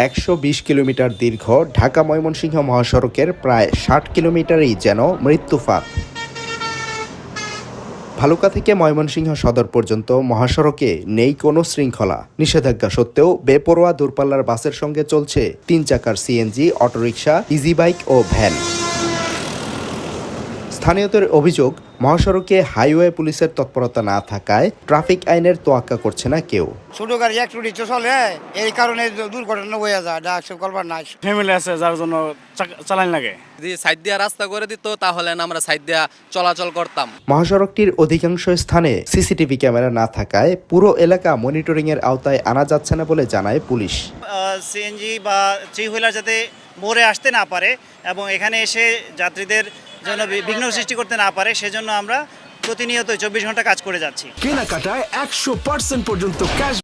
120 kilometre দীর্ঘ ঢাকা ময়মনসিংহ মহাসড়কের প্রায় 60 কিলোমিটারই যেন মৃত্যুফাত। ভালুকা থেকে ময়মনসিংহ সদর পর্যন্ত মহাসড়কে নেই কোনো শৃঙ্খলা। নিষেধাজ্ঞা সত্ত্বেও বেপরোয়া দূরপাল্লার বাসের সঙ্গে চলছে 3 চাকার সিএনজি, অটোরিকশা, ইজি বাইক ও ভ্যান। স্থানীয়দের অভিযোগ, মহাসড়কে হাইওয়ে পুলিশের তৎপরতা না থাকায় ট্রাফিক আইনের তোয়াক্কা করছে না কেউ। ছোট গাড়ি একটু রিক্সা চলে, এই কারণে দুর্ঘটনা হয়ে যায়। ডাকছে করবার নাই, ফ্যামিলি আছে যার জন্য চালান লাগে। যদি সাইড দিয়া রাস্তা করে দিত তাহলে আমরা সাইড দিয়া চলাচল করতাম। মহাসড়কটির অধিকাংশ স্থানে সিসিটিভি ক্যামেরা না থাকায় পুরো এলাকা মনিটরিং এর আওতায় আনা যাচ্ছে না বলে জানায় পুলিশ। সিএনজি বা থ্রি হুইলার যাতে মোড়ে আসতে না পারে এবং এখানে এসে যাত্রীদের জন্য বিঘ্ন সৃষ্টি করতে না পারে, সেজন্য আমরা প্রতিনিয়ত 24 ঘন্টা কাজ করে যাচ্ছি। কেনাকাটায় 100% পর্যন্ত ক্যাশ